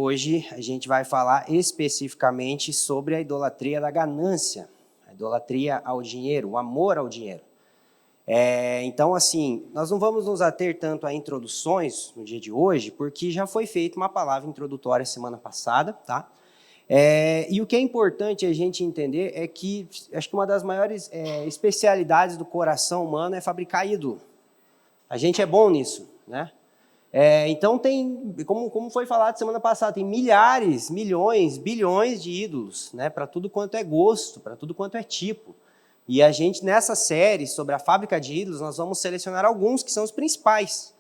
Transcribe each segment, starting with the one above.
hoje a gente vai falar especificamente sobre a idolatria da ganância, a idolatria ao dinheiro, o amor ao dinheiro. Então, assim, nós não vamos nos ater tanto a introduções no dia de hoje, porque já foi feita uma palavra introdutória semana passada, tá? E o que é importante a gente entender é que, acho que uma das maiores especialidades do coração humano é fabricar ídolo. A gente é bom nisso, né? Então tem, como foi falado semana passada, tem milhares, milhões, bilhões de ídolos, né? Para tudo quanto é gosto, para tudo quanto é tipo. E a gente, nessa série sobre a fábrica de ídolos, nós vamos selecionar alguns que são os principais.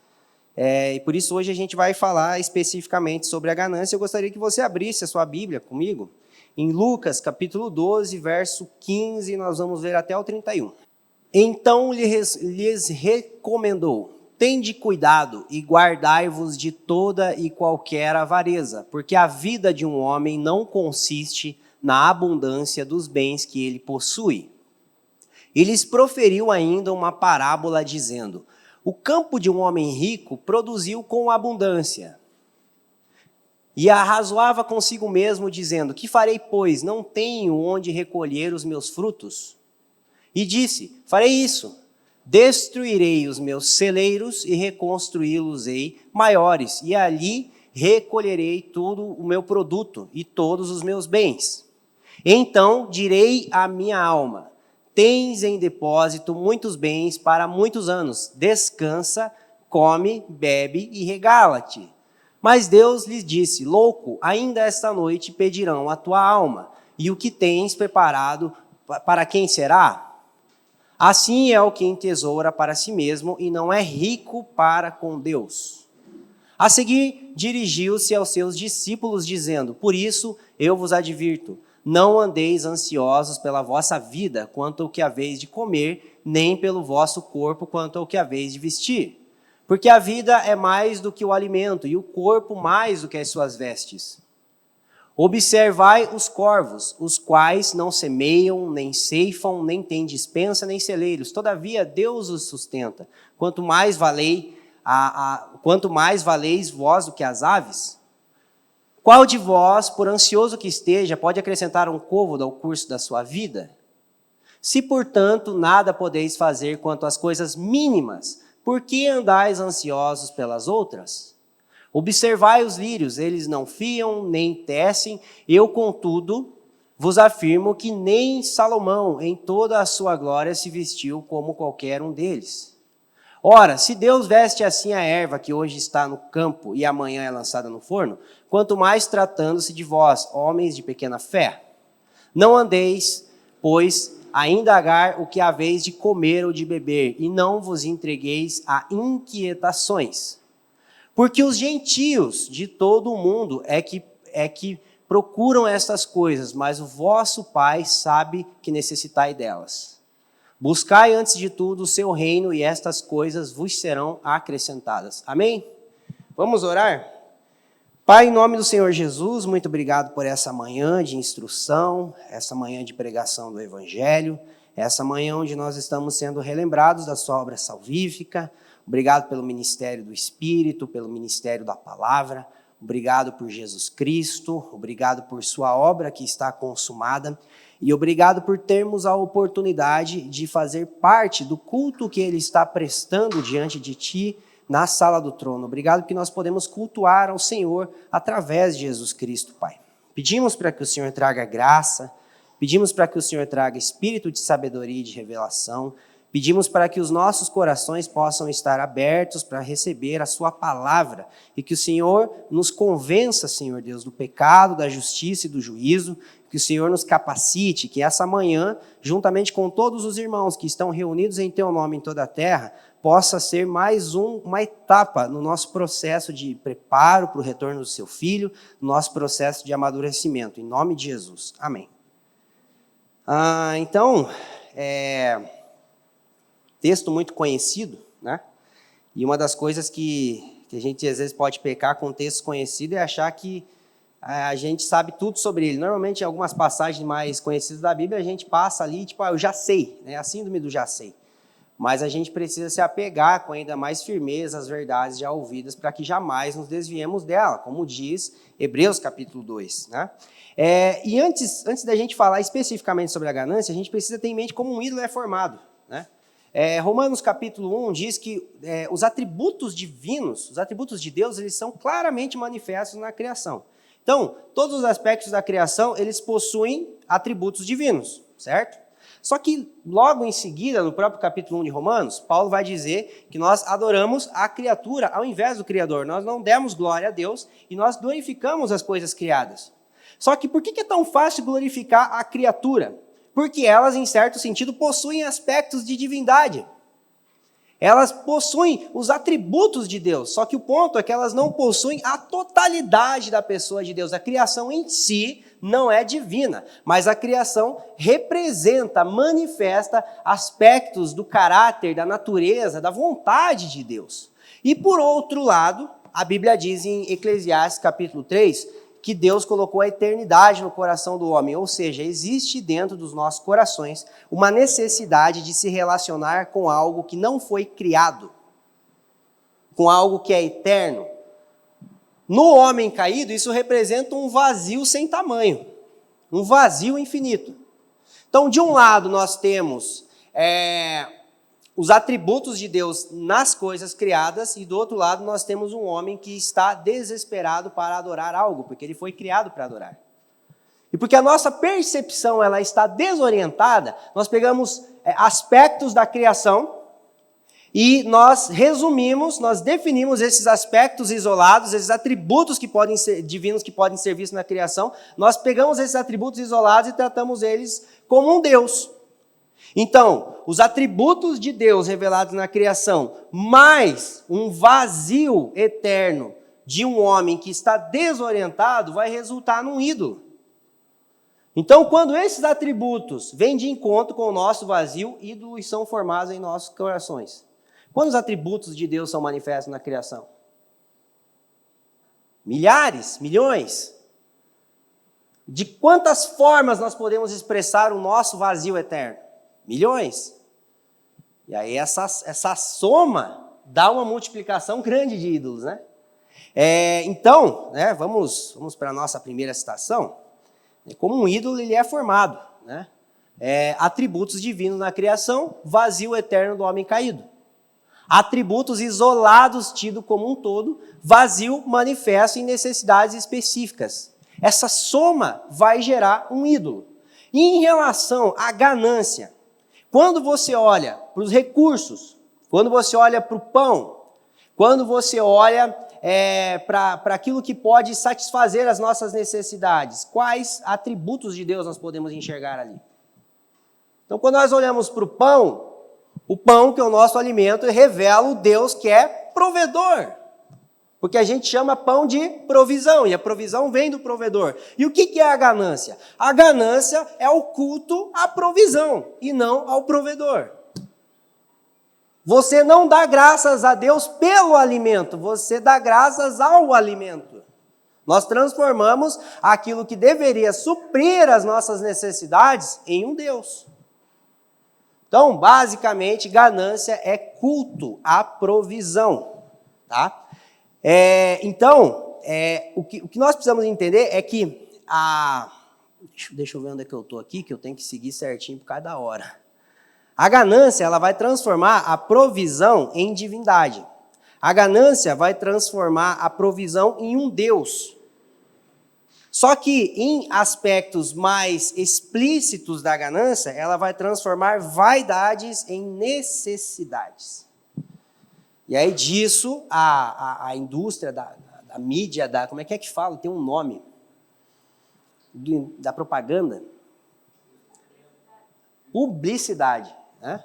E por isso hoje a gente vai falar especificamente sobre a ganância. Eu gostaria que você abrisse a sua Bíblia comigo, em Lucas, capítulo 12, verso 15, nós vamos ver até o 31. Então lhes recomendou: tende cuidado e guardai-vos de toda e qualquer avareza, porque a vida de um homem não consiste na abundância dos bens que ele possui. E lhes proferiu ainda uma parábola, dizendo: o campo de um homem rico produziu com abundância. E arrazoava consigo mesmo, dizendo: que farei, pois? Não tenho onde recolher os meus frutos. E disse: farei isso: destruirei os meus celeiros e reconstruí-los-ei maiores, e ali recolherei todo o meu produto e todos os meus bens. Então direi à minha alma: tens em depósito muitos bens para muitos anos. Descansa, come, bebe e regala-te. Mas Deus lhes disse: louco, ainda esta noite pedirão a tua alma, e o que tens preparado, para quem será? Assim é o que entesoura para si mesmo e não é rico para com Deus. A seguir, dirigiu-se aos seus discípulos, dizendo: por isso eu vos advirto, não andeis ansiosos pela vossa vida, quanto ao que haveis de comer, nem pelo vosso corpo, quanto ao que haveis de vestir. Porque a vida é mais do que o alimento, e o corpo mais do que as suas vestes. Observai os corvos, os quais não semeiam, nem ceifam, nem têm despensa, nem celeiros. Todavia, Deus os sustenta. Quanto mais valeis vós do que as aves? Qual de vós, por ansioso que esteja, pode acrescentar um côvado ao curso da sua vida? Se, portanto, nada podeis fazer quanto às coisas mínimas, por que andais ansiosos pelas outras? Observai os lírios, eles não fiam, nem tecem. Eu, contudo, vos afirmo que nem Salomão, em toda a sua glória, se vestiu como qualquer um deles. Ora, se Deus veste assim a erva que hoje está no campo e amanhã é lançada no forno, quanto mais tratando-se de vós, homens de pequena fé. Não andeis, pois, a indagar o que haveis de comer ou de beber, e não vos entregueis a inquietações. Porque os gentios de todo o mundo é que procuram estas coisas, mas o vosso Pai sabe que necessitai delas. Buscai antes de tudo o seu reino, e estas coisas vos serão acrescentadas. Amém? Vamos orar? Pai, em nome do Senhor Jesus, muito obrigado por essa manhã de instrução, essa manhã de pregação do Evangelho, essa manhã onde nós estamos sendo relembrados da sua obra salvífica. Obrigado pelo ministério do Espírito, pelo ministério da palavra. Obrigado por Jesus Cristo, obrigado por sua obra que está consumada. E obrigado por termos a oportunidade de fazer parte do culto que Ele está prestando diante de Ti na sala do trono. Obrigado porque nós podemos cultuar ao Senhor através de Jesus Cristo, Pai. Pedimos para que o Senhor traga graça, pedimos para que o Senhor traga espírito de sabedoria e de revelação, pedimos para que os nossos corações possam estar abertos para receber a sua palavra e que o Senhor nos convença, Senhor Deus, do pecado, da justiça e do juízo, que o Senhor nos capacite, que essa manhã, juntamente com todos os irmãos que estão reunidos em Teu nome em toda a terra, possa ser mais uma etapa no nosso processo de preparo para o retorno do Seu Filho, no nosso processo de amadurecimento. Em nome de Jesus. Amém. Texto muito conhecido, né? E uma das coisas que a gente às vezes pode pecar com texto conhecido é achar que a gente sabe tudo sobre ele. Normalmente, em algumas passagens mais conhecidas da Bíblia, a gente passa ali, tipo, eu já sei, né? A síndrome do já sei. mas a gente precisa se apegar com ainda mais firmeza às verdades já ouvidas para que jamais nos desviemos dela, como diz Hebreus capítulo 2. Né? E antes da gente falar especificamente sobre a ganância, a gente precisa ter em mente como um ídolo é formado. Né? Romanos capítulo 1 diz que os atributos divinos, os atributos de Deus, eles são claramente manifestos na criação. Então, todos os aspectos da criação, eles possuem atributos divinos, certo? Só que logo em seguida, no próprio capítulo 1 de Romanos, Paulo vai dizer que nós adoramos a criatura ao invés do Criador. Nós não demos glória a Deus e nós glorificamos as coisas criadas. Só que por que é tão fácil glorificar a criatura? Porque elas, em certo sentido, possuem aspectos de divindade. Elas possuem os atributos de Deus, só que o ponto é que elas não possuem a totalidade da pessoa de Deus. A criação em si não é divina, mas a criação representa, manifesta aspectos do caráter, da natureza, da vontade de Deus. E por outro lado, a Bíblia diz em Eclesiastes capítulo 3, que Deus colocou a eternidade no coração do homem, ou seja, existe dentro dos nossos corações uma necessidade de se relacionar com algo que não foi criado, com algo que é eterno. No homem caído, isso representa um vazio sem tamanho, um vazio infinito. Então, de um lado, nós temos os atributos de Deus nas coisas criadas, e do outro lado nós temos um homem que está desesperado para adorar algo, porque ele foi criado para adorar. E porque a nossa percepção ela está desorientada, nós pegamos aspectos da criação e nós resumimos, nós definimos esses aspectos isolados, esses atributos que podem ser divinos que podem ser vistos na criação, nós pegamos esses atributos isolados e tratamos eles como um Deus. Então, os atributos de Deus revelados na criação, mais um vazio eterno de um homem que está desorientado, vai resultar num ídolo. Então, quando esses atributos vêm de encontro com o nosso vazio, ídolos são formados em nossos corações. Quantos atributos de Deus são manifestos na criação? Milhares, milhões. De quantas formas nós podemos expressar o nosso vazio eterno? Milhões. E aí essa soma dá uma multiplicação grande de ídolos, né? Então, vamos para a nossa primeira citação. Como um ídolo ele é formado, né? Atributos divinos na criação, vazio eterno do homem caído. Atributos isolados tido como um todo, vazio manifesto em necessidades específicas. Essa soma vai gerar um ídolo. E em relação à ganância, quando você olha para os recursos, quando você olha para o pão, quando você olha para aquilo que pode satisfazer as nossas necessidades, quais atributos de Deus nós podemos enxergar ali? Então, quando nós olhamos para o pão, que é o nosso alimento, revela o Deus que é provedor. Porque a gente chama pão de provisão, e a provisão vem do provedor. E o que é a ganância? A ganância é o culto à provisão, e não ao provedor. Você não dá graças a Deus pelo alimento, você dá graças ao alimento. Nós transformamos aquilo que deveria suprir as nossas necessidades em um Deus. Então, basicamente, ganância é culto à provisão, tá? O que nós precisamos entender é que deixa eu ver onde é que eu estou aqui, que eu tenho que seguir certinho por cada hora. A ganância ela vai transformar a provisão em divindade. A ganância vai transformar a provisão em um Deus. Só que em aspectos mais explícitos da ganância, ela vai transformar vaidades em necessidades. E aí disso, a indústria da mídia, como é que fala? Tem um nome. Da propaganda. Publicidade. Né?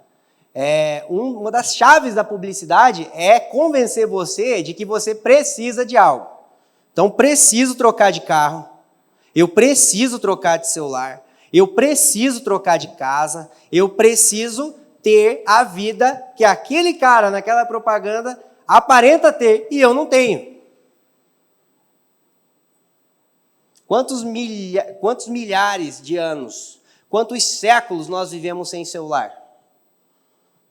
Uma das chaves da publicidade é convencer você de que você precisa de algo. Então, preciso trocar de carro, eu preciso trocar de celular, eu preciso trocar de casa, eu preciso ter a vida que aquele cara naquela propaganda aparenta ter e eu não tenho. Quantos milhares de anos, quantos séculos nós vivemos sem celular?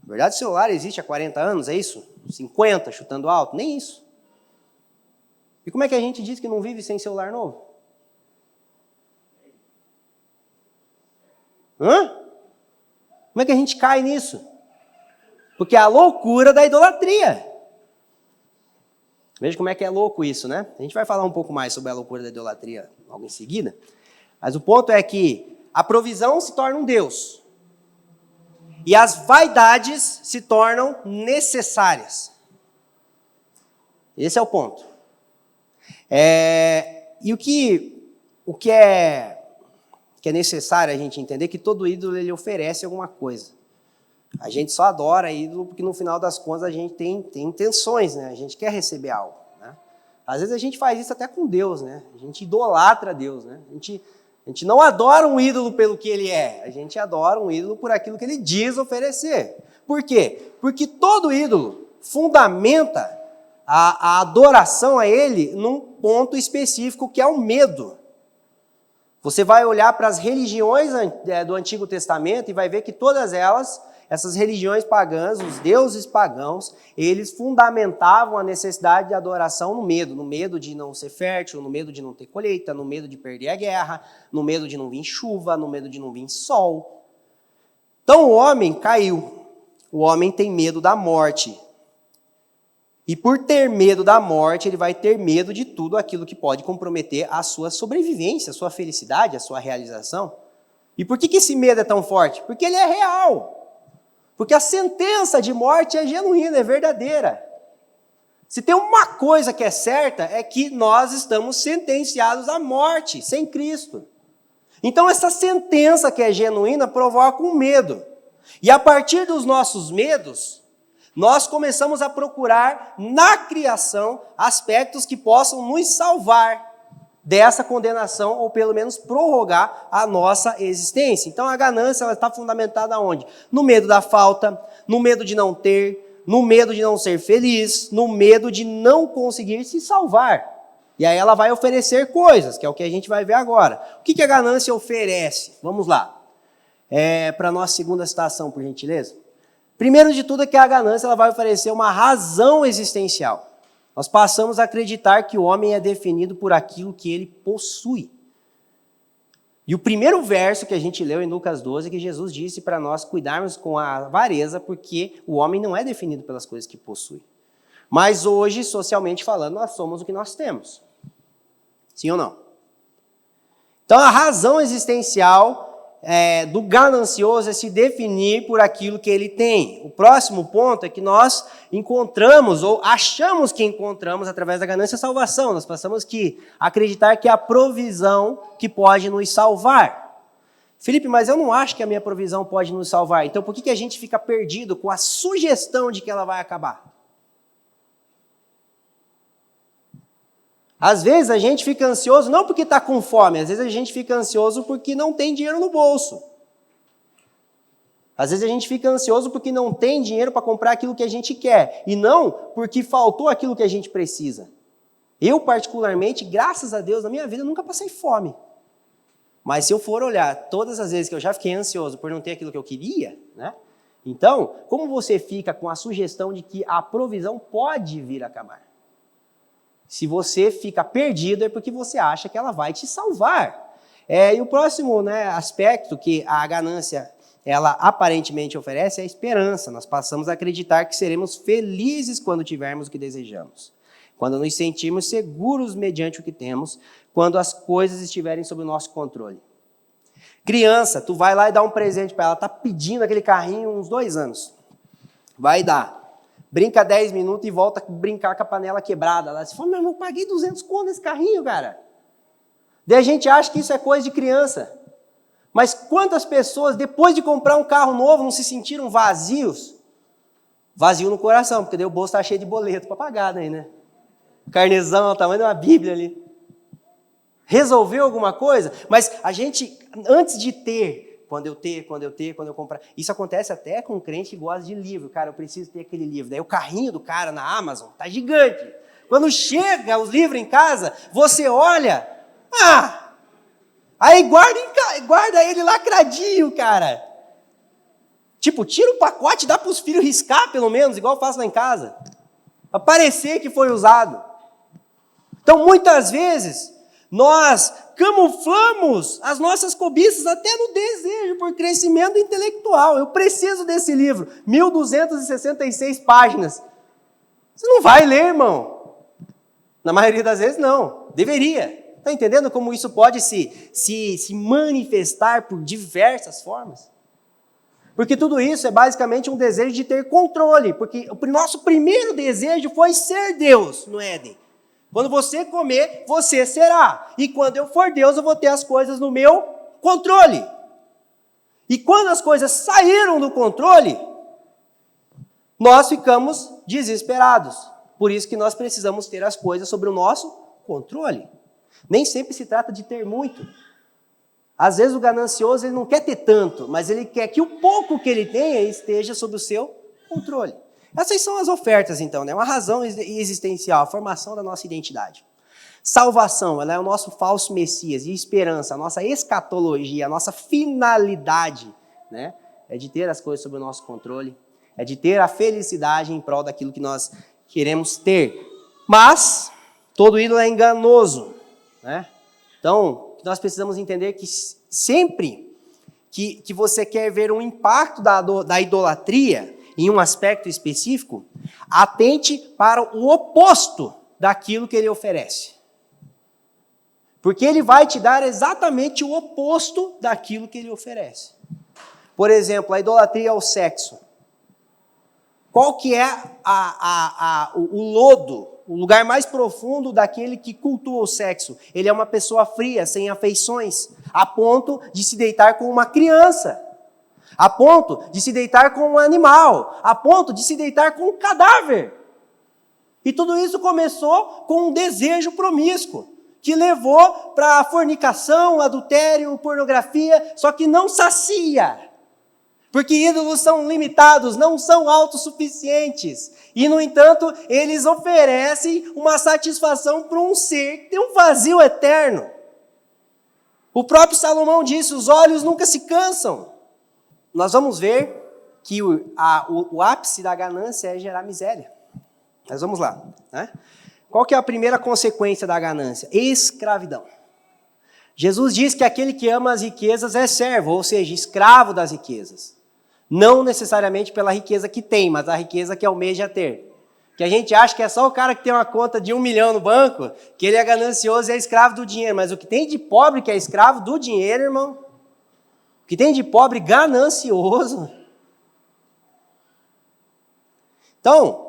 Na verdade, o celular existe há 40 anos, é isso? 50, chutando alto? Nem isso. E como é que a gente diz que não vive sem celular novo? Como é que a gente cai nisso? Porque é a loucura da idolatria. Veja como é que é louco isso, né? A gente vai falar um pouco mais sobre a loucura da idolatria logo em seguida. Mas o ponto é que a provisão se torna um Deus. E as vaidades se tornam necessárias. Esse é o ponto. E o que é necessário a gente entender que todo ídolo ele oferece alguma coisa. A gente só adora ídolo porque no final das contas a gente tem intenções, né? A gente quer receber algo, né? Às vezes a gente faz isso até com Deus, né? A gente idolatra Deus, né? A gente não adora um ídolo pelo que ele é, a gente adora um ídolo por aquilo que ele diz oferecer. Por quê? Porque todo ídolo fundamenta a adoração a ele num ponto específico que é o medo. Você vai olhar para as religiões do Antigo Testamento e vai ver que todas elas, essas religiões pagãs, os deuses pagãos, eles fundamentavam a necessidade de adoração no medo de não ser fértil, no medo de não ter colheita, no medo de perder a guerra, no medo de não vir chuva, no medo de não vir sol. Então o homem caiu, o homem tem medo da morte. E por ter medo da morte, ele vai ter medo de tudo aquilo que pode comprometer a sua sobrevivência, a sua felicidade, a sua realização. E por que esse medo é tão forte? Porque ele é real. Porque a sentença de morte é genuína, é verdadeira. Se tem uma coisa que é certa, é que nós estamos sentenciados à morte, sem Cristo. Então essa sentença que é genuína provoca um medo. E a partir dos nossos medos, nós começamos a procurar na criação aspectos que possam nos salvar dessa condenação ou pelo menos prorrogar a nossa existência. Então a ganância ela está fundamentada onde? No medo da falta, no medo de não ter, no medo de não ser feliz, no medo de não conseguir se salvar. E aí ela vai oferecer coisas, que é o que a gente vai ver agora. O que a ganância oferece? Vamos lá. Para a nossa segunda citação, por gentileza. Primeiro de tudo é que a ganância ela vai oferecer uma razão existencial. Nós passamos a acreditar que o homem é definido por aquilo que ele possui. E o primeiro verso que a gente leu em Lucas 12 é que Jesus disse para nós cuidarmos com a avareza, porque o homem não é definido pelas coisas que possui. Mas hoje, socialmente falando, nós somos o que nós temos. Sim ou não? Então a razão existencial do ganancioso é se definir por aquilo que ele tem. O próximo ponto é que nós encontramos, ou achamos que encontramos, através da ganância, a salvação. Nós passamos que acreditar que é a provisão que pode nos salvar. Felipe, mas eu não acho que a minha provisão pode nos salvar. Então por que a gente fica perdido com a sugestão de que ela vai acabar? Às vezes a gente fica ansioso não porque está com fome, às vezes a gente fica ansioso porque não tem dinheiro no bolso. Às vezes a gente fica ansioso porque não tem dinheiro para comprar aquilo que a gente quer, e não porque faltou aquilo que a gente precisa. Eu, particularmente, graças a Deus, na minha vida, nunca passei fome. Mas se eu for olhar todas as vezes que eu já fiquei ansioso por não ter aquilo que eu queria, né? Então, como você fica com a sugestão de que a provisão pode vir a acabar? Se você fica perdido é porque você acha que ela vai te salvar. E o próximo aspecto que a ganância ela aparentemente oferece é a esperança. Nós passamos a acreditar que seremos felizes quando tivermos o que desejamos. Quando nos sentirmos seguros mediante o que temos, quando as coisas estiverem sob o nosso controle. Criança, tu vai lá e dá um presente para ela, está pedindo aquele carrinho uns 2 anos. Vai dar. Brinca 10 minutos e volta a brincar com a panela quebrada. Ela fala, meu irmão, eu paguei 200 conto nesse carrinho, cara. Daí a gente acha que isso é coisa de criança. Mas quantas pessoas, depois de comprar um carro novo, não se sentiram vazios? Vazio no coração, porque daí o bolso está cheio de boleto para pagar daí, né? Carnezão, o tamanho de uma Bíblia ali. Resolveu alguma coisa? Mas a gente, antes de ter... Quando eu comprar. Isso acontece até com um crente que gosta de livro. Cara, eu preciso ter aquele livro. Daí o carrinho do cara na Amazon tá gigante. Quando chega os livros em casa, você olha, aí guarda ele lacradinho, cara. Tipo, tira o pacote e dá para os filhos riscar, pelo menos, igual eu faço lá em casa. Para parecer que foi usado. Então, muitas vezes, nós camuflamos as nossas cobiças até no desejo por crescimento intelectual. Eu preciso desse livro, 1.266 páginas. Você não vai ler, irmão. Na maioria das vezes, não. Deveria. Está entendendo como isso pode se manifestar por diversas formas? Porque tudo isso é basicamente um desejo de ter controle. Porque o nosso primeiro desejo foi ser Deus no Éden. Quando você comer, você será. E quando eu for Deus, eu vou ter as coisas no meu controle. E quando as coisas saíram do controle, nós ficamos desesperados. Por isso que nós precisamos ter as coisas sob o nosso controle. Nem sempre se trata de ter muito. Às vezes o ganancioso ele não quer ter tanto, mas ele quer que o pouco que ele tenha esteja sob o seu controle. Essas são as ofertas, então, né? Uma razão existencial, a formação da nossa identidade. Salvação, ela é o nosso falso Messias e esperança, a nossa escatologia, a nossa finalidade, né? É de ter as coisas sob o nosso controle, é de ter a felicidade em prol daquilo que nós queremos ter. Mas todo ídolo é enganoso, né? Então, nós precisamos entender que sempre que você quer ver um impacto da idolatria em um aspecto específico, atente para o oposto daquilo que ele oferece. Porque ele vai te dar exatamente o oposto daquilo que ele oferece. Por exemplo, a idolatria ao sexo. Qual que é o lodo, o lugar mais profundo daquele que cultua o sexo? Ele é uma pessoa fria, sem afeições, a ponto de se deitar com uma criança, a ponto de se deitar com um animal, a ponto de se deitar com um cadáver. E tudo isso começou com um desejo promíscuo, que levou para a fornicação, adultério, pornografia, só que não sacia. Porque ídolos são limitados, não são autossuficientes. E, no entanto, eles oferecem uma satisfação para um ser que tem um vazio eterno. O próprio Salomão disse, os olhos nunca se cansam. Nós vamos ver que o ápice da ganância é gerar miséria. Mas vamos lá, né? Qual que é a primeira consequência da ganância? Escravidão. Jesus diz que aquele que ama as riquezas é servo, ou seja, escravo das riquezas. Não necessariamente pela riqueza que tem, mas a riqueza que almeja ter. Que a gente acha que é só o cara que tem uma conta de 1 milhão no banco, que ele é ganancioso e é escravo do dinheiro. Mas o que tem de pobre que é escravo do dinheiro, irmão, o que tem de pobre ganancioso. Então,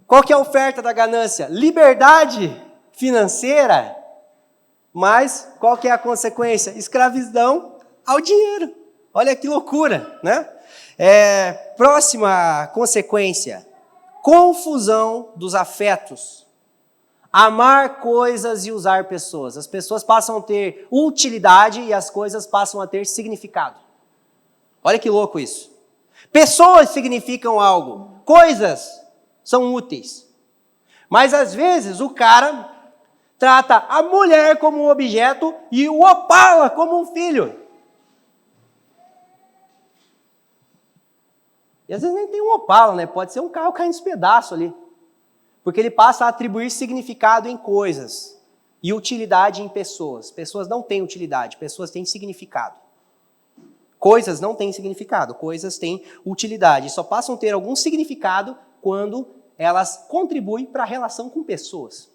qual que é a oferta da ganância? Liberdade financeira, mas qual que é a consequência? Escravidão ao dinheiro. Olha que loucura, né? Próxima consequência, confusão dos afetos. Amar coisas e usar pessoas. As pessoas passam a ter utilidade e as coisas passam a ter significado. Olha que louco isso. Pessoas significam algo, coisas são úteis. Mas às vezes o cara trata a mulher como um objeto e o Opala como um filho. E às vezes nem tem um Opala, né? Pode ser um carro caindo nos pedaços ali. Porque ele passa a atribuir significado em coisas e utilidade em pessoas. Pessoas não têm utilidade, pessoas têm significado. Coisas não têm significado, coisas têm utilidade. Só passam a ter algum significado quando elas contribuem para a relação com pessoas.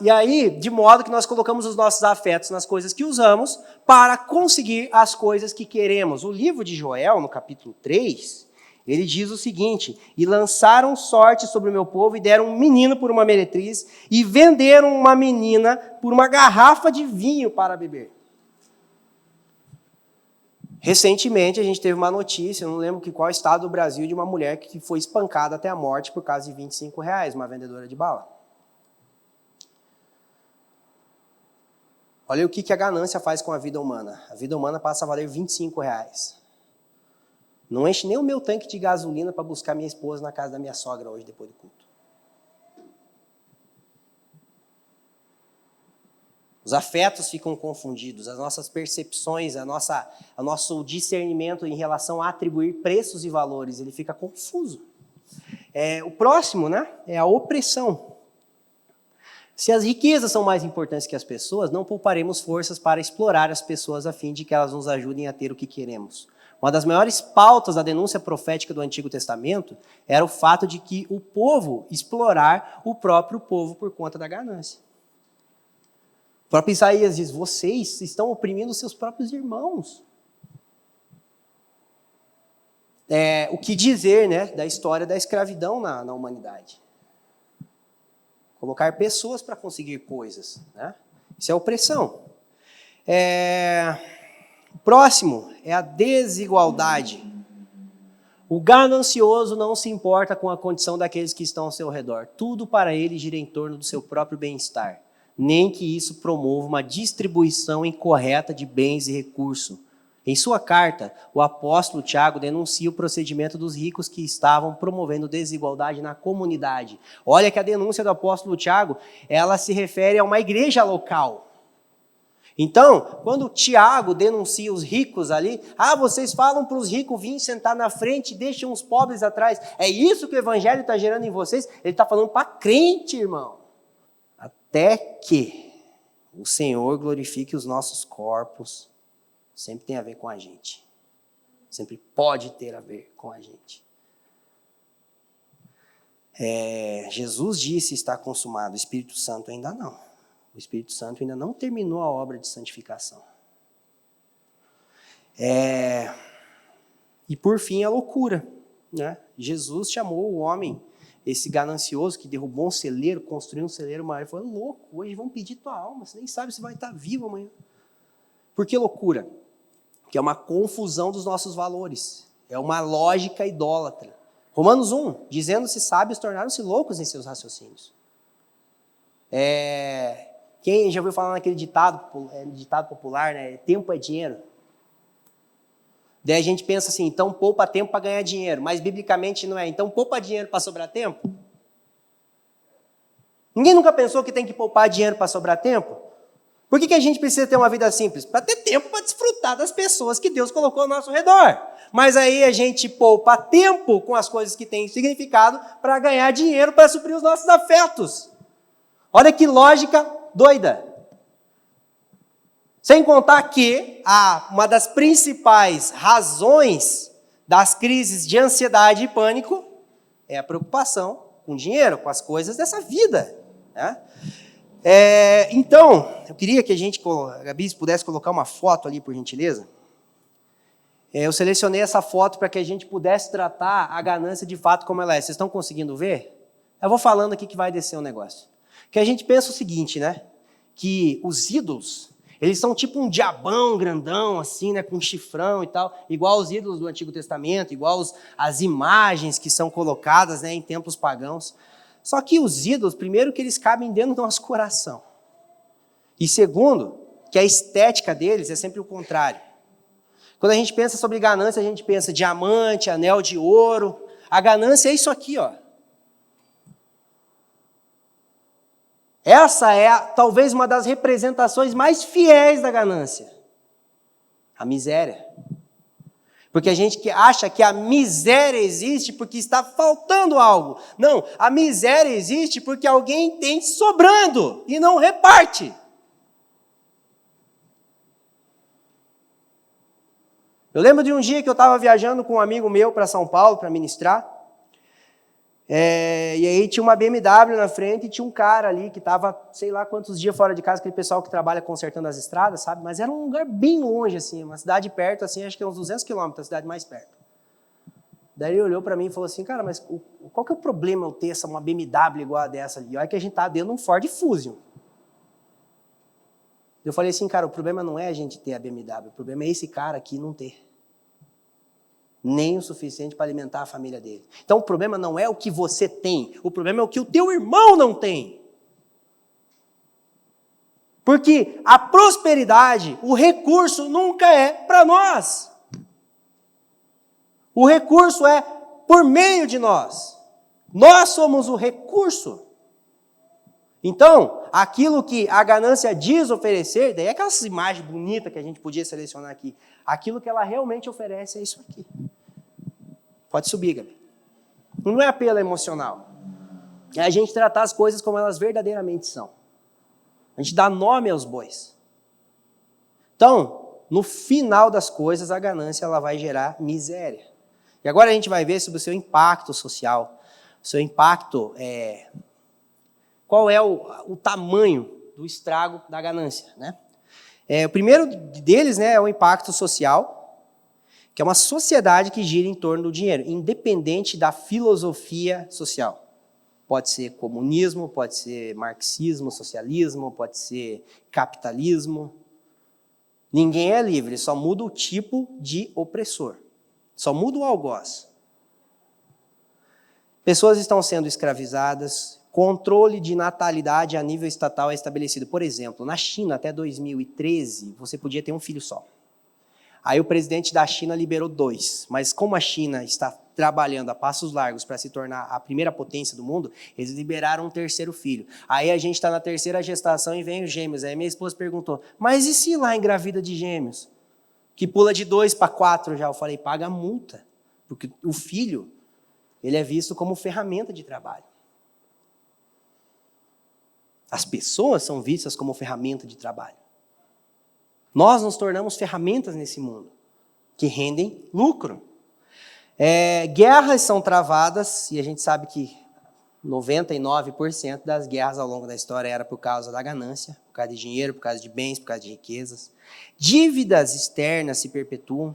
E aí, de modo que nós colocamos os nossos afetos nas coisas que usamos para conseguir as coisas que queremos. O livro de Joel, no capítulo 3, ele diz o seguinte: e lançaram sorte sobre o meu povo e deram um menino por uma meretriz e venderam uma menina por uma garrafa de vinho para beber. Recentemente a gente teve uma notícia, eu não lembro qual estado do Brasil, de uma mulher que foi espancada até a morte por causa de R$25, uma vendedora de bala. Olha o que a ganância faz com a vida humana. A vida humana passa a valer R$25. Não enche nem o meu tanque de gasolina para buscar minha esposa na casa da minha sogra hoje, depois do culto. Os afetos ficam confundidos, as nossas percepções, o nosso discernimento em relação a atribuir preços e valores, ele fica confuso. O próximo, né, é a opressão. Se as riquezas são mais importantes que as pessoas, não pouparemos forças para explorar as pessoas a fim de que elas nos ajudem a ter o que queremos. Uma das maiores pautas da denúncia profética do Antigo Testamento era o fato de que o povo explorar o próprio povo por conta da ganância. O próprio Isaías diz, vocês estão oprimindo seus próprios irmãos. O que dizer, né, da história da escravidão na humanidade? Colocar pessoas para conseguir coisas, né? Isso é opressão. O próximo é a desigualdade. O ganancioso não se importa com a condição daqueles que estão ao seu redor. Tudo para ele gira em torno do seu próprio bem-estar. Nem que isso promova uma distribuição incorreta de bens e recursos. Em sua carta, o apóstolo Tiago denuncia o procedimento dos ricos que estavam promovendo desigualdade na comunidade. Olha que a denúncia do apóstolo Tiago, ela se refere a uma igreja local. Então, quando Tiago denuncia os ricos ali, vocês falam para os ricos virem sentar na frente e deixam os pobres atrás. É isso que o evangelho está gerando em vocês? Ele está falando para crente, irmão. Até que o Senhor glorifique os nossos corpos, sempre tem a ver com a gente. Sempre pode ter a ver com a gente. Jesus disse está consumado, o Espírito Santo ainda não. O Espírito Santo ainda não terminou a obra de santificação. E por fim a loucura, né? Jesus chamou o homem, esse ganancioso que derrubou um celeiro, construiu um celeiro maior, ele falou, louco, hoje vão pedir tua alma, você nem sabe se vai estar vivo amanhã. Por que loucura? Que é uma confusão dos nossos valores, é uma lógica idólatra. Romanos 1, dizendo-se sábios, tornaram-se loucos em seus raciocínios. Quem já ouviu falar naquele ditado popular, né? Tempo é dinheiro. Daí a gente pensa assim, então poupa tempo para ganhar dinheiro, mas biblicamente não é. Então poupa dinheiro para sobrar tempo? Ninguém nunca pensou que tem que poupar dinheiro para sobrar tempo? Por que a gente precisa ter uma vida simples? Para ter tempo para desfrutar das pessoas que Deus colocou ao nosso redor. Mas aí a gente poupa tempo com as coisas que têm significado para ganhar dinheiro para suprir os nossos afetos. Olha que lógica doida. Sem contar que uma das principais razões das crises de ansiedade e pânico é a preocupação com dinheiro, com as coisas dessa vida, né? Então, eu queria que a Gabi pudesse colocar uma foto ali, por gentileza. Eu selecionei essa foto para que a gente pudesse tratar a ganância de fato como ela é. Vocês estão conseguindo ver? Eu vou falando aqui que vai descer o negócio. Que a gente pensa o seguinte, né? Que os ídolos, eles são tipo um diabão grandão, assim, né? Com um chifrão e tal, igual os ídolos do Antigo Testamento, igual as imagens que são colocadas, né, em templos pagãos. Só que os ídolos, primeiro, que eles cabem dentro do nosso coração. E segundo, que a estética deles é sempre o contrário. Quando a gente pensa sobre ganância, a gente pensa diamante, anel de ouro. A ganância é isso aqui, ó. Essa é talvez uma das representações mais fiéis da ganância. A miséria. Porque a gente acha que a miséria existe porque está faltando algo. Não, a miséria existe porque alguém tem sobrando e não reparte. Eu lembro de um dia que eu estava viajando com um amigo meu para São Paulo para ministrar. E aí tinha uma BMW na frente e tinha um cara ali que estava, sei lá quantos dias fora de casa, aquele pessoal que trabalha consertando as estradas, sabe? Mas era um lugar bem longe, assim, uma cidade perto, assim, acho que é uns 200 quilômetros, a cidade mais perto. Daí ele olhou para mim e falou assim, cara, mas qual que é o problema eu ter uma BMW igual a dessa ali? Olha que a gente tá dentro de um Ford Fusion. Eu falei assim, cara, o problema não é a gente ter a BMW, o problema é esse cara aqui não ter. Nem o suficiente para alimentar a família dele. Então o problema não é o que você tem, o problema é o que o teu irmão não tem. Porque a prosperidade, o recurso nunca é para nós. O recurso é por meio de nós. Nós somos o recurso. Então, aquilo que a ganância diz oferecer, daí é aquelas imagens bonitas que a gente podia selecionar aqui, aquilo que ela realmente oferece é isso aqui. Pode subir, Gabi. Não é apelo emocional. É a gente tratar as coisas como elas verdadeiramente são. A gente dá nome aos bois. Então, no final das coisas, a ganância ela vai gerar miséria. E agora a gente vai ver sobre o seu impacto social. O seu impacto, qual é o tamanho do estrago da ganância, né? O primeiro deles, né, é o impacto social, que é uma sociedade que gira em torno do dinheiro, independente da filosofia social. Pode ser comunismo, pode ser marxismo, socialismo, pode ser capitalismo. Ninguém é livre, só muda o tipo de opressor. Só muda o algoz. Pessoas estão sendo escravizadas, controle de natalidade a nível estatal é estabelecido. Por exemplo, na China, até 2013, você podia ter um filho só. Aí o presidente da China liberou 2, mas como a China está trabalhando a passos largos para se tornar a primeira potência do mundo, eles liberaram um 3º filho. Aí a gente está na 3ª gestação e vem os gêmeos. Aí minha esposa perguntou, mas e se lá engravida de gêmeos? Que pula de 2 para 4 já. Eu falei, paga a multa, porque o filho ele é visto como ferramenta de trabalho. As pessoas são vistas como ferramenta de trabalho. Nós nos tornamos ferramentas nesse mundo, que rendem lucro. Guerras são travadas, e a gente sabe que 99% das guerras ao longo da história era por causa da ganância, por causa de dinheiro, por causa de bens, por causa de riquezas. Dívidas externas se perpetuam.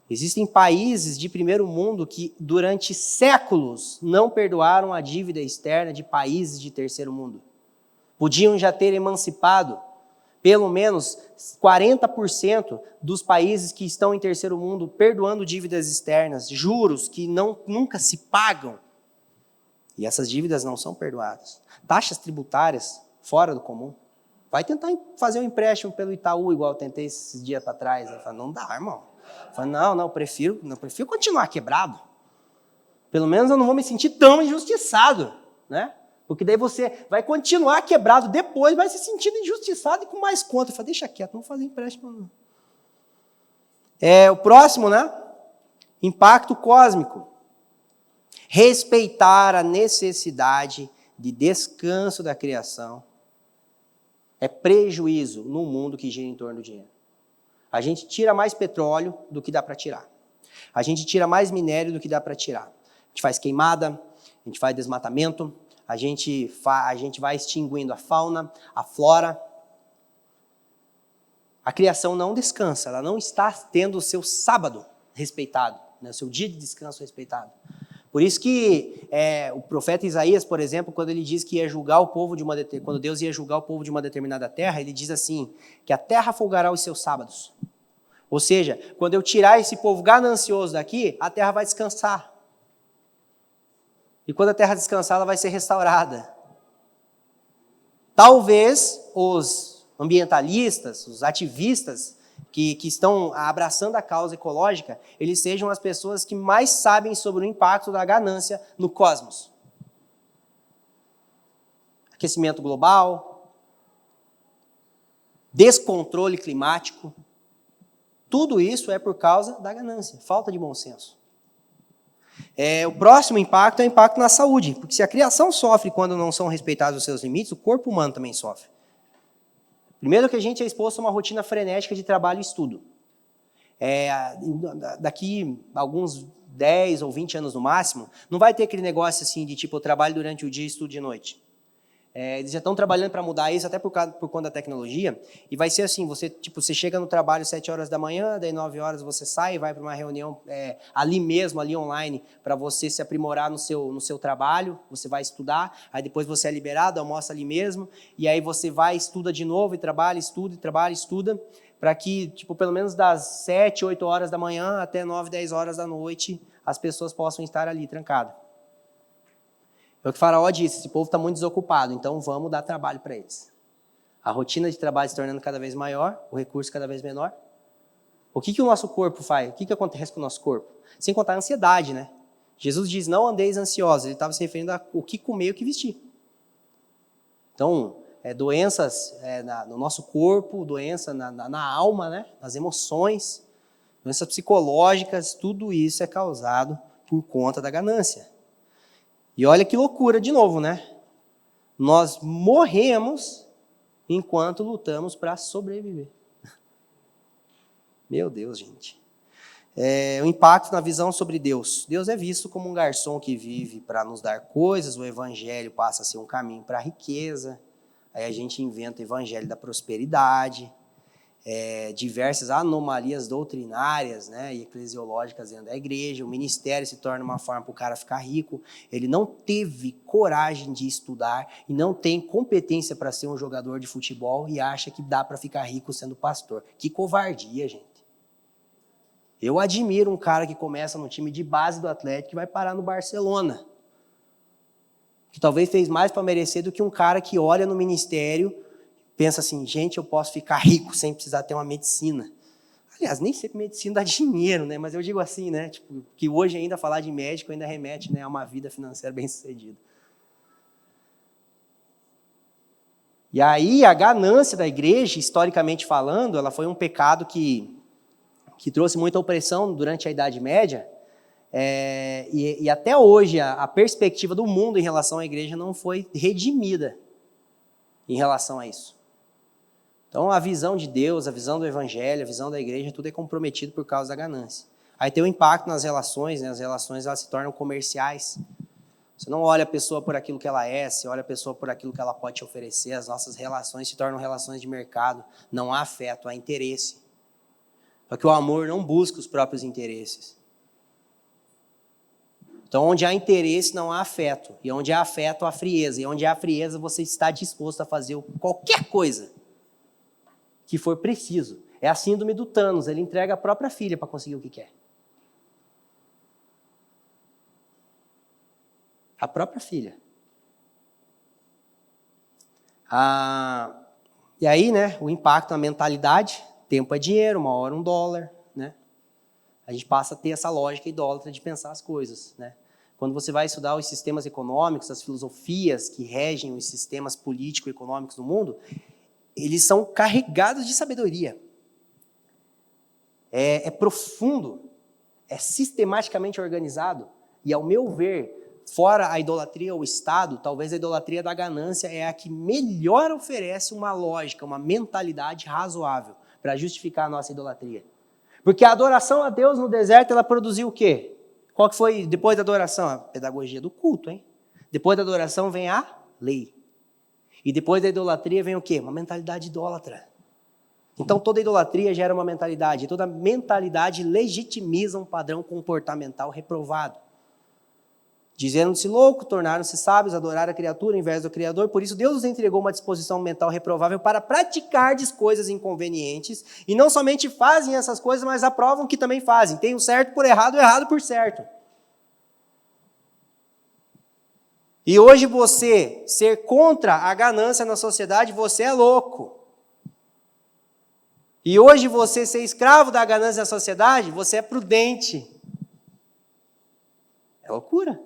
Existem países de primeiro mundo que, durante séculos, não perdoaram a dívida externa de países de terceiro mundo. Podiam já ter emancipado pelo menos 40% dos países que estão em terceiro mundo perdoando dívidas externas, juros que nunca se pagam. E essas dívidas não são perdoadas. Taxas tributárias fora do comum. Vai tentar fazer um empréstimo pelo Itaú, igual eu tentei esses dias para trás. Eu falo, não dá, irmão. Eu falo, não, prefiro continuar quebrado. Pelo menos eu não vou me sentir tão injustiçado, né? Porque daí você vai continuar quebrado depois, vai se sentindo injustiçado e com mais conta. Eu falei, deixa quieto, não vou fazer empréstimo não. O próximo, né? Impacto cósmico. Respeitar a necessidade de descanso da criação é prejuízo no mundo que gira em torno do dinheiro. A gente tira mais petróleo do que dá para tirar. A gente tira mais minério do que dá para tirar. A gente faz queimada, a gente faz desmatamento, a gente vai extinguindo a fauna, a flora. A criação não descansa, ela não está tendo o seu sábado respeitado, né, o seu dia de descanso respeitado. Por isso que o profeta Isaías, por exemplo, quando ele diz que ia julgar o povo quando Deus ia julgar o povo de uma determinada terra, ele diz assim, que a terra folgará os seus sábados. Ou seja, quando eu tirar esse povo ganancioso daqui, a terra vai descansar. E quando a terra descansar, ela vai ser restaurada. Talvez os ambientalistas, os ativistas que estão abraçando a causa ecológica, eles sejam as pessoas que mais sabem sobre o impacto da ganância no cosmos. Aquecimento global, descontrole climático, tudo isso é por causa da ganância, falta de bom senso. O próximo impacto é o impacto na saúde, porque se a criação sofre quando não são respeitados os seus limites, o corpo humano também sofre. Primeiro que a gente é exposto a uma rotina frenética de trabalho e estudo. Daqui a alguns 10 ou 20 anos no máximo, não vai ter aquele negócio assim de tipo, eu trabalho durante o dia e estudo de noite. Eles já estão trabalhando para mudar isso, até por conta da tecnologia, e vai ser assim, você chega no trabalho às 7 horas da manhã, daí 9 horas você sai e vai para uma reunião ali mesmo, ali online, para você se aprimorar no seu trabalho, você vai estudar, aí depois você é liberado, almoça ali mesmo, e aí você vai, estuda de novo, e trabalha, estuda, para que, pelo menos das 7, 8 horas da manhã até 9, 10 horas da noite, as pessoas possam estar ali trancadas. É o que o Faraó disse, esse povo está muito desocupado, então vamos dar trabalho para eles. A rotina de trabalho se tornando cada vez maior, o recurso cada vez menor. O que o nosso corpo faz? O que acontece com o nosso corpo? Sem contar a ansiedade, né? Jesus diz, não andeis ansiosos, ele estava se referindo ao que comer e o que vestir. Então, doenças no nosso corpo, doença na alma, né? Nas emoções, doenças psicológicas, tudo isso é causado por conta da ganância. E olha que loucura de novo, né? Nós morremos enquanto lutamos para sobreviver. Meu Deus, gente. O impacto na visão sobre Deus. Deus é visto como um garçom que vive para nos dar coisas, o evangelho passa a ser um caminho para a riqueza, aí a gente inventa o evangelho da prosperidade, diversas anomalias doutrinárias, né, e eclesiológicas dentro da igreja, o ministério se torna uma forma para o cara ficar rico, ele não teve coragem de estudar e não tem competência para ser um jogador de futebol e acha que dá para ficar rico sendo pastor. Que covardia, gente. Eu admiro um cara que começa no time de base do Atlético e vai parar no Barcelona. Que talvez fez mais para merecer do que um cara que olha no ministério e pensa assim, gente, eu posso ficar rico sem precisar ter uma medicina. Aliás, nem sempre medicina dá dinheiro, né? Mas eu digo assim, né? Tipo, que hoje ainda falar de médico ainda remete, né, a uma vida financeira bem-sucedida. E aí a ganância da igreja, historicamente falando, ela foi um pecado que trouxe muita opressão durante a Idade Média, e até hoje a perspectiva do mundo em relação à igreja não foi redimida em relação a isso. Então a visão de Deus, a visão do evangelho, a visão da igreja, tudo é comprometido por causa da ganância. Aí tem o impacto nas relações, né? As relações elas se tornam comerciais. Você não olha a pessoa por aquilo que ela é, você olha a pessoa por aquilo que ela pode te oferecer, as nossas relações se tornam relações de mercado, não há afeto, há interesse. Porque o amor não busca os próprios interesses. Então, onde há interesse, não há afeto. E onde há afeto, há frieza. E onde há frieza, você está disposto a fazer qualquer coisa que for preciso. É a síndrome do Thanos. Ele entrega a própria filha para conseguir o que quer. A própria filha. E aí, né, o impacto na mentalidade. Tempo é dinheiro, uma hora $1, né? A gente passa a ter essa lógica idólatra de pensar as coisas, né? Quando você vai estudar os sistemas econômicos, as filosofias que regem os sistemas político-econômicos do mundo, eles são carregados de sabedoria. É profundo, é sistematicamente organizado, e ao meu ver, fora a idolatria ao Estado, talvez a idolatria da ganância é a que melhor oferece uma lógica, uma mentalidade razoável para justificar a nossa idolatria. Porque a adoração a Deus no deserto, ela produziu o quê? Qual que foi depois da adoração? A pedagogia do culto, hein? Depois da adoração vem a lei. E depois da idolatria vem o quê? Uma mentalidade idólatra. Então toda idolatria gera uma mentalidade. E toda mentalidade legitimiza um padrão comportamental reprovado. Dizendo-se louco, tornaram-se sábios, adoraram a criatura em vez do Criador. Por isso Deus nos entregou uma disposição mental reprovável para praticar coisas inconvenientes. E não somente fazem essas coisas, mas aprovam que também fazem. Tem o certo por errado, o errado por certo. E hoje você ser contra a ganância na sociedade, você é louco. E hoje você ser escravo da ganância na sociedade, você é prudente. É loucura.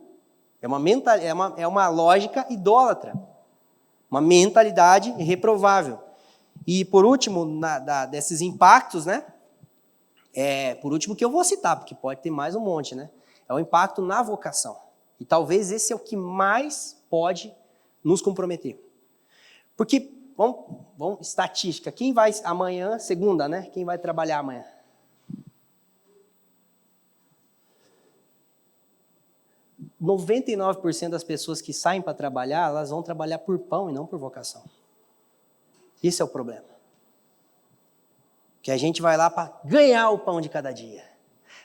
É uma lógica idólatra, uma mentalidade reprovável. E por último, desses impactos, né? Por último que eu vou citar, porque pode ter mais um monte, né? É o impacto na vocação. E talvez esse é o que mais pode nos comprometer. Porque, vamos estatística, quem vai amanhã, segunda, né? Quem vai trabalhar amanhã? – 99% das pessoas que saem para trabalhar, elas vão trabalhar por pão e não por vocação. Esse é o problema. Que a gente vai lá para ganhar o pão de cada dia.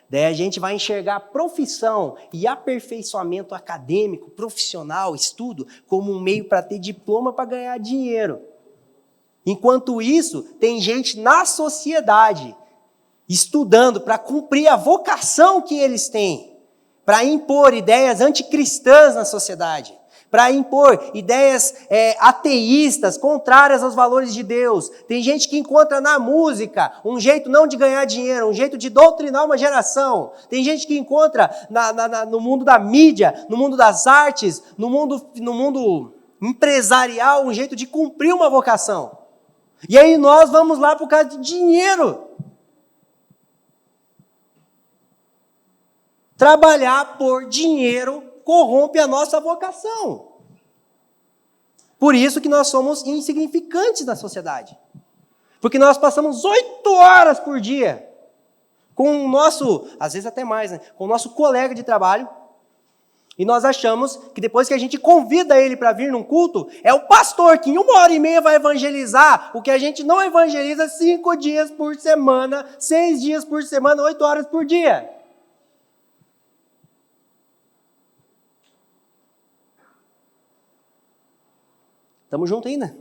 Daí a gente vai enxergar profissão e aperfeiçoamento acadêmico, profissional, estudo, como um meio para ter diploma para ganhar dinheiro. Enquanto isso, tem gente na sociedade estudando para cumprir a vocação que eles têm. Para impor ideias anticristãs na sociedade, para impor ideias ateístas, contrárias aos valores de Deus. Tem gente que encontra na música um jeito não de ganhar dinheiro, um jeito de doutrinar uma geração. Tem gente que encontra no mundo da mídia, no mundo das artes, no mundo empresarial, um jeito de cumprir uma vocação. E aí nós vamos lá por causa de dinheiro. Trabalhar por dinheiro corrompe a nossa vocação. Por isso que nós somos insignificantes na sociedade. Porque nós passamos 8 horas por dia com o nosso, às vezes até mais, né? Com o nosso colega de trabalho, e nós achamos que depois que a gente convida ele para vir num culto, é o pastor que em 1h30 vai evangelizar o que a gente não evangeliza 5 dias por semana, 6 dias por semana, 8 horas por dia. Estamos juntos ainda?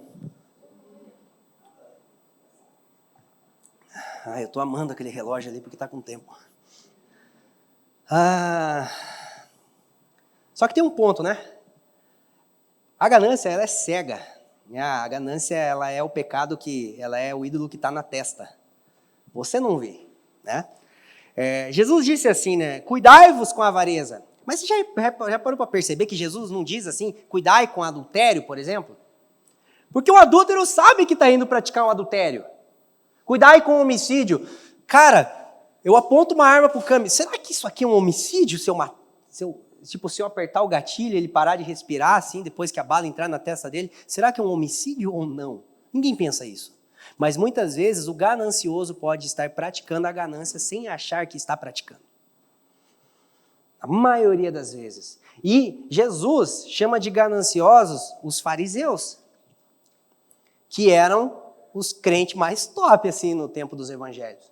Eu estou amando aquele relógio ali porque está com tempo. Só que tem um ponto, né? A ganância, ela é cega. A ganância, ela é o pecado ela é o ídolo que está na testa. Você não vê, né? Jesus disse assim, né? Cuidai-vos com a avareza. Mas você já parou para perceber que Jesus não diz assim, cuidai com adultério, por exemplo? Porque o adúltero sabe que está indo praticar um adultério. Cuidai com o homicídio. Cara, eu aponto uma arma para o câmbio. Será que isso aqui é um homicídio? Se eu apertar o gatilho, ele parar de respirar, assim, depois que a bala entrar na testa dele, será que é um homicídio ou não? Ninguém pensa isso. Mas muitas vezes o ganancioso pode estar praticando a ganância sem achar que está praticando. A maioria das vezes. E Jesus chama de gananciosos os fariseus, que eram os crentes mais top, assim, no tempo dos evangelhos.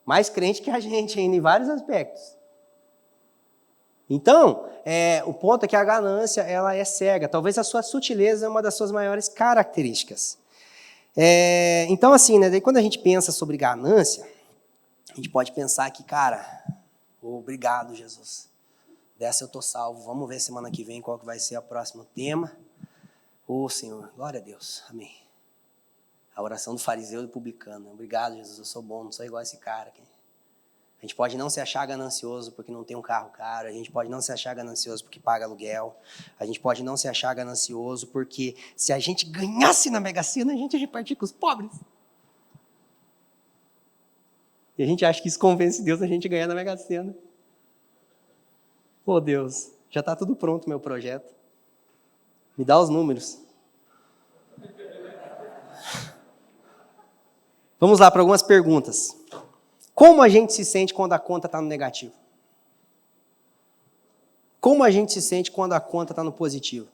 Mais crente que a gente ainda, em vários aspectos. Então, o ponto é que a ganância, ela é cega. Talvez a sua sutileza é uma das suas maiores características. Então, assim, né, daí quando a gente pensa sobre ganância, a gente pode pensar que, cara, obrigado, Jesus. Dessa eu tô salvo. Vamos ver semana que vem qual que vai ser o próximo tema. Senhor, glória a Deus. Amém. A oração do fariseu e do publicano. Obrigado, Jesus, eu sou bom, não sou igual a esse cara aqui. A gente pode não se achar ganancioso porque não tem um carro caro, a gente pode não se achar ganancioso porque paga aluguel, a gente pode não se achar ganancioso porque se a gente ganhasse na Mega Sena, a gente ia repartir com os pobres. E a gente acha que isso convence Deus a gente ganhar na Mega Sena. Deus, já está tudo pronto o meu projeto. Me dá os números. Vamos lá para algumas perguntas. Como a gente se sente quando a conta está no negativo? Como a gente se sente quando a conta está no positivo?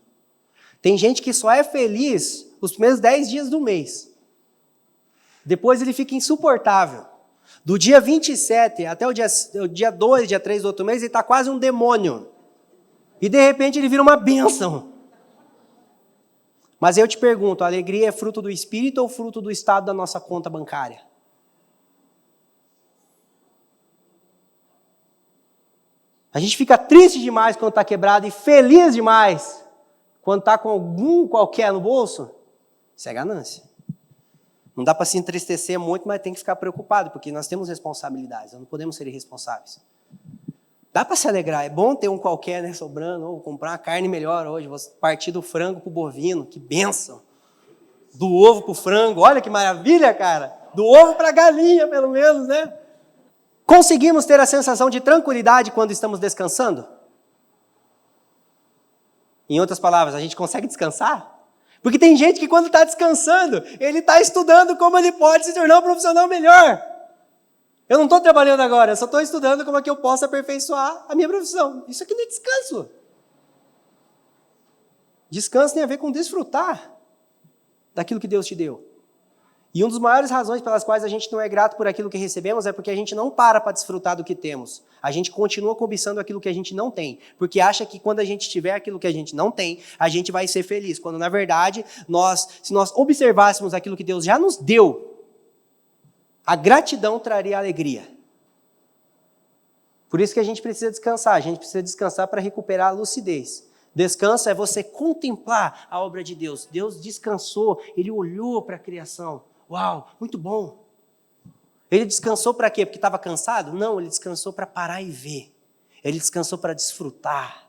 Tem gente que só é feliz os primeiros 10 dias do mês. Depois ele fica insuportável. Do dia 27 até o dia 2, dia 3 do outro mês, ele está quase um demônio. E de repente ele vira uma bênção. Mas eu te pergunto, a alegria é fruto do Espírito ou fruto do estado da nossa conta bancária? A gente fica triste demais quando está quebrado e feliz demais quando está com algum qualquer no bolso. Isso é ganância. Não dá para se entristecer muito, mas tem que ficar preocupado, porque nós temos responsabilidades, nós não podemos ser irresponsáveis. Dá para se alegrar, é bom ter um qualquer, né, sobrando, ou comprar uma carne melhor hoje, você partir do frango para o bovino, que bênção. Do ovo para o frango, olha que maravilha, cara. Do ovo para a galinha, pelo menos, né? Conseguimos ter a sensação de tranquilidade quando estamos descansando? Em outras palavras, a gente consegue descansar? Porque tem gente que quando está descansando, ele está estudando como ele pode se tornar um profissional melhor. Eu não estou trabalhando agora, eu só estou estudando como é que eu posso aperfeiçoar a minha profissão. Isso aqui não é descanso. Descanso tem a ver com desfrutar daquilo que Deus te deu. E uma das maiores razões pelas quais a gente não é grato por aquilo que recebemos é porque a gente não para desfrutar do que temos. A gente continua cobiçando aquilo que a gente não tem, porque acha que quando a gente tiver aquilo que a gente não tem, a gente vai ser feliz. Quando, na verdade, se nós observássemos aquilo que Deus já nos deu, a gratidão traria alegria. Por isso que a gente precisa descansar. A gente precisa descansar para recuperar a lucidez. Descanso é você contemplar a obra de Deus. Deus descansou, Ele olhou para a criação. Uau, muito bom. Ele descansou para quê? Porque estava cansado? Não, Ele descansou para parar e ver. Ele descansou para desfrutar.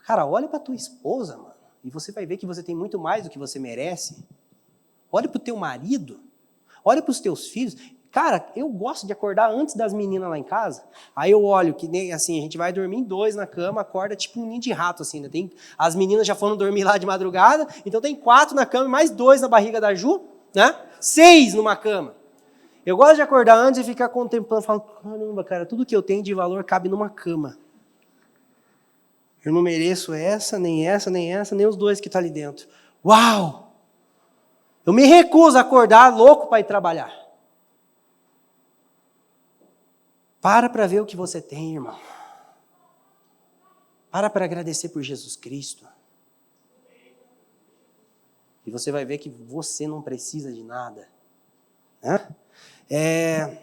Cara, olha para tua esposa, mano, e você vai ver que você tem muito mais do que você merece. Olha para o teu marido, olha para os teus filhos. Cara, eu gosto de acordar antes das meninas lá em casa. Aí eu olho que nem assim, a gente vai dormir em 2 na cama, acorda tipo um ninho de rato assim, né? As meninas já foram dormir lá de madrugada, então tem 4 na cama e mais 2 na barriga da Ju, né? 6 numa cama. Eu gosto de acordar antes e ficar contemplando, falando, caramba, cara, tudo que eu tenho de valor cabe numa cama. Eu não mereço essa, nem os 2 que estão ali dentro. Uau! Eu me recuso a acordar louco para ir trabalhar. Para ver o que você tem, irmão. Para agradecer por Jesus Cristo. E você vai ver que você não precisa de nada. Né?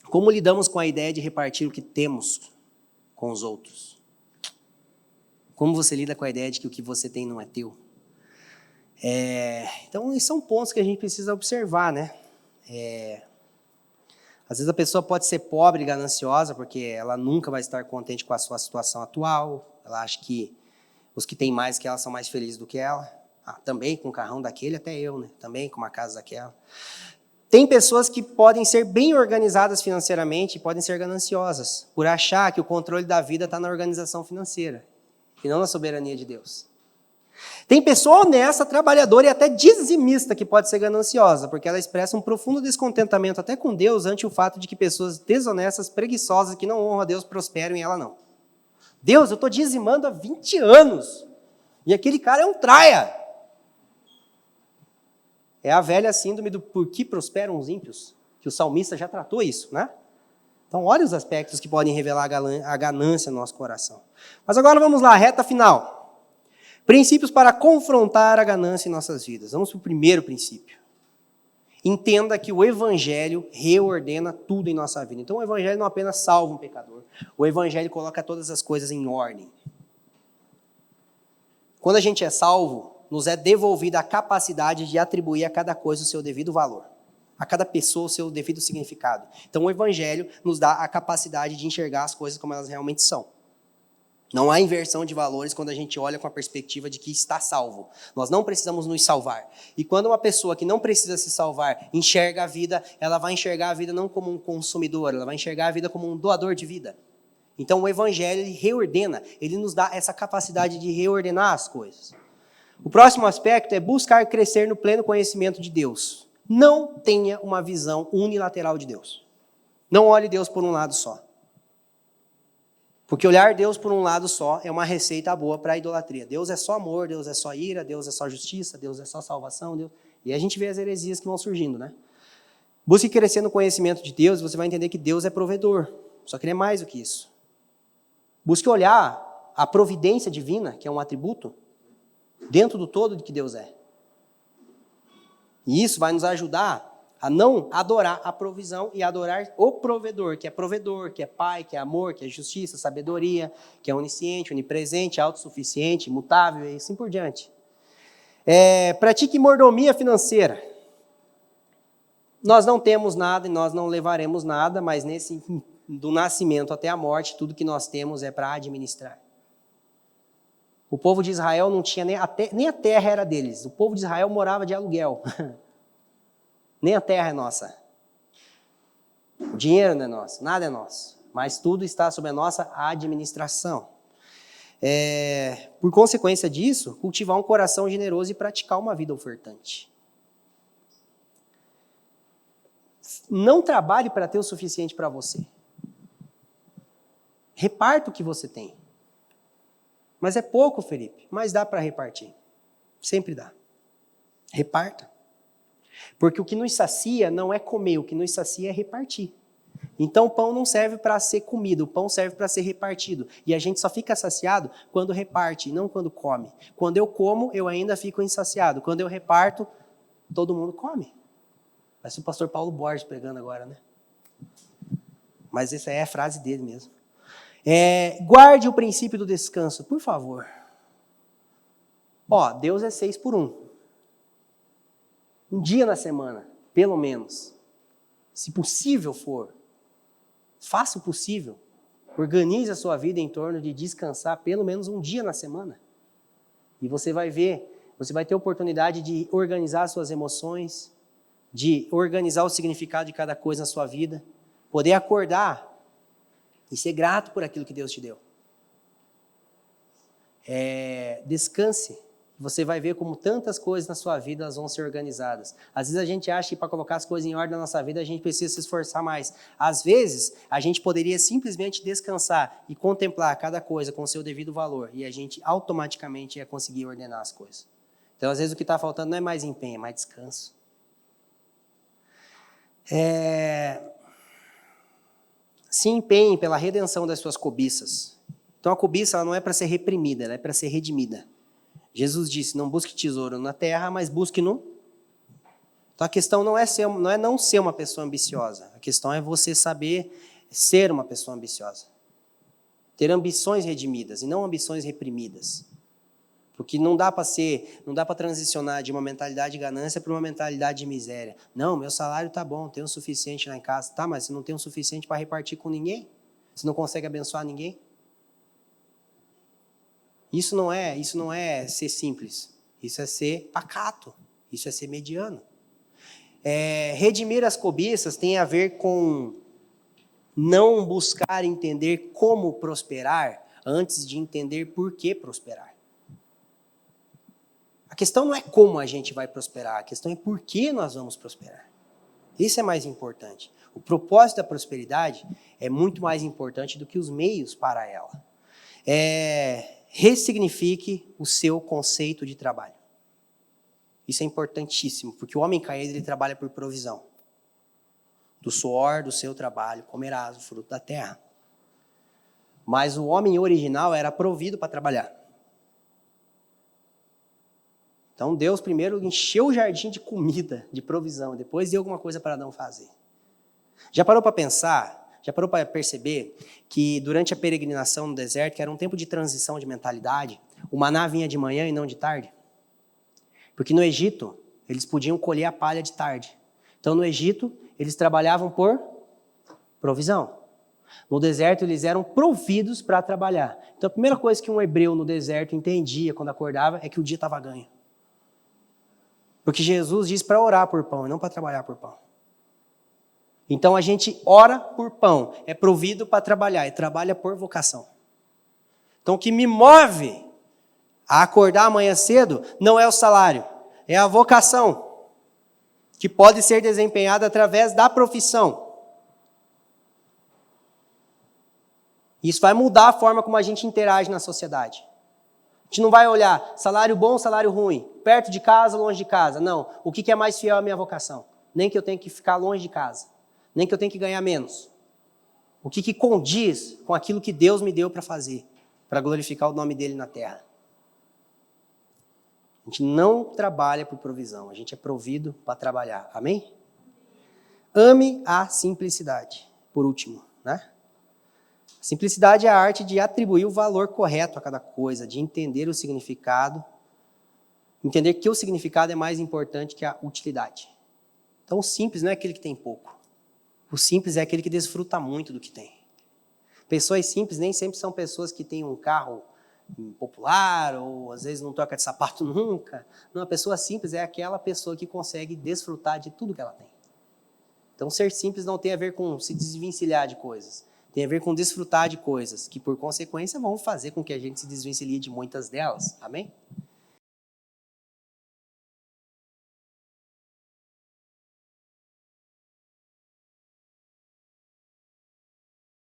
Como lidamos com a ideia de repartir o que temos com os outros? Como você lida com a ideia de que o que você tem não é teu? Então, esses são pontos que a gente precisa observar, né? Às vezes a pessoa pode ser pobre e gananciosa, porque ela nunca vai estar contente com a sua situação atual. Ela acha que os que têm mais que ela são mais felizes do que ela. Também com um carrão daquele, até eu, né? Também com uma casa daquela. Tem pessoas que podem ser bem organizadas financeiramente e podem ser gananciosas, por achar que o controle da vida está na organização financeira, e não na soberania de Deus. Tem pessoa honesta, trabalhadora e até dizimista que pode ser gananciosa, porque ela expressa um profundo descontentamento até com Deus ante o fato de que pessoas desonestas, preguiçosas, que não honram a Deus, prosperam e ela não. Deus, eu estou dizimando há 20 anos e aquele cara é um traia. É a velha síndrome do por que prosperam os ímpios, que o salmista já tratou isso, né? Então, olha os aspectos que podem revelar a ganância no nosso coração. Mas agora vamos lá, reta final. Princípios para confrontar a ganância em nossas vidas. Vamos para o primeiro princípio. Entenda que o Evangelho reordena tudo em nossa vida. Então, o Evangelho não apenas salva um pecador. O Evangelho coloca todas as coisas em ordem. Quando a gente é salvo, nos é devolvida a capacidade de atribuir a cada coisa o seu devido valor. A cada pessoa o seu devido significado. Então, o Evangelho nos dá a capacidade de enxergar as coisas como elas realmente são. Não há inversão de valores quando a gente olha com a perspectiva de que está salvo. Nós não precisamos nos salvar. E quando uma pessoa que não precisa se salvar enxerga a vida, ela vai enxergar a vida não como um consumidor, ela vai enxergar a vida como um doador de vida. Então o Evangelho ele reordena, ele nos dá essa capacidade de reordenar as coisas. O próximo aspecto é buscar crescer no pleno conhecimento de Deus. Não tenha uma visão unilateral de Deus. Não olhe Deus por um lado só. Porque olhar Deus por um lado só é uma receita boa para a idolatria. Deus é só amor, Deus é só ira, Deus é só justiça, Deus é só salvação. Deus... E a gente vê as heresias que vão surgindo, né? Busque crescer no conhecimento de Deus e você vai entender que Deus é provedor. Só que ele é mais do que isso. Busque olhar a providência divina, que é um atributo, dentro do todo de que Deus é. E isso vai nos ajudar a não adorar a provisão e adorar o provedor, que é pai, que é amor, que é justiça, sabedoria, que é onisciente, onipresente, autossuficiente, imutável e assim por diante. Pratique mordomia financeira. Nós não temos nada e nós não levaremos nada, mas do nascimento até a morte, tudo que nós temos é para administrar. O povo de Israel não tinha nem a terra era deles. O povo de Israel morava de aluguel. Nem a terra é nossa. O dinheiro não é nosso, nada é nosso. Mas tudo está sob a nossa administração. Por consequência disso, cultivar um coração generoso e praticar uma vida ofertante. Não trabalhe para ter o suficiente para você. Reparta o que você tem. Mas é pouco, Felipe. Mas dá para repartir. Sempre dá. Reparta. Porque o que nos sacia não é comer, o que nos sacia é repartir. Então o pão não serve para ser comido, o pão serve para ser repartido. E a gente só fica saciado quando reparte, não quando come. Quando eu como, eu ainda fico insaciado. Quando eu reparto, todo mundo come. Parece o pastor Paulo Borges pregando agora, né? Mas essa é a frase dele mesmo. Guarde o princípio do descanso, por favor. Deus é 6 por 1. Um dia na semana, pelo menos. Se possível for, faça o possível. Organize a sua vida em torno de descansar pelo menos um dia na semana. E você vai ver, você vai ter oportunidade de organizar suas emoções, de organizar o significado de cada coisa na sua vida, poder acordar e ser grato por aquilo que Deus te deu. Descanse. Você vai ver como tantas coisas na sua vida elas vão ser organizadas. Às vezes a gente acha que para colocar as coisas em ordem na nossa vida a gente precisa se esforçar mais. Às vezes a gente poderia simplesmente descansar e contemplar cada coisa com o seu devido valor e a gente automaticamente ia conseguir ordenar as coisas. Então às vezes o que está faltando não é mais empenho, é mais descanso. Se empenhe pela redenção das suas cobiças. Então a cobiça ela não é para ser reprimida, ela é para ser redimida. Jesus disse, não busque tesouro na terra, mas busque no... Então a questão não é não ser uma pessoa ambiciosa. A questão é você saber ser uma pessoa ambiciosa. Ter ambições redimidas e não ambições reprimidas. Porque não dá para transicionar de uma mentalidade de ganância para uma mentalidade de miséria. Não, meu salário está bom, tenho o suficiente lá em casa. Tá, mas você não tem o suficiente para repartir com ninguém? Você não consegue abençoar ninguém? Isso não é ser simples, isso é ser pacato, isso é ser mediano. Redimir as cobiças tem a ver com não buscar entender como prosperar antes de entender por que prosperar. A questão não é como a gente vai prosperar, a questão é por que nós vamos prosperar. Isso é mais importante. O propósito da prosperidade é muito mais importante do que os meios para ela. Ressignifique o seu conceito de trabalho. Isso é importantíssimo, porque o homem caído ele trabalha por provisão. Do suor do seu trabalho comerás o fruto da terra. Mas o homem original era provido para trabalhar. Então Deus primeiro encheu o jardim de comida, de provisão, depois deu alguma coisa para Adão fazer. Já parou para pensar? Já parou para perceber que durante a peregrinação no deserto, que era um tempo de transição de mentalidade, o maná vinha de manhã e não de tarde? Porque no Egito, eles podiam colher a palha de tarde. Então no Egito, eles trabalhavam por provisão. No deserto, eles eram providos para trabalhar. Então a primeira coisa que um hebreu no deserto entendia quando acordava é que o dia estava ganho. Porque Jesus disse para orar por pão e não para trabalhar por pão. Então a gente ora por pão, é provido para trabalhar, e trabalha por vocação. Então o que me move a acordar amanhã cedo não é o salário, é a vocação, que pode ser desempenhada através da profissão. Isso vai mudar a forma como a gente interage na sociedade. A gente não vai olhar salário bom, salário ruim, perto de casa, longe de casa. Não, o que é mais fiel à minha vocação? Nem que eu tenha que ficar longe de casa. Nem que eu tenha que ganhar menos. O que condiz com aquilo que Deus me deu para fazer, para glorificar o nome dele na terra. A gente não trabalha por provisão, a gente é provido para trabalhar. Amém? Ame a simplicidade, por último, né? Simplicidade é a arte de atribuir o valor correto a cada coisa, de entender o significado, entender que o significado é mais importante que a utilidade. Então o simples não é aquele que tem pouco. O simples é aquele que desfruta muito do que tem. Pessoas simples nem sempre são pessoas que têm um carro popular ou às vezes não troca de sapato nunca. Não, a pessoa simples é aquela pessoa que consegue desfrutar de tudo que ela tem. Então ser simples não tem a ver com se desvencilhar de coisas. Tem a ver com desfrutar de coisas que por consequência vão fazer com que a gente se desvencilhe de muitas delas. Amém?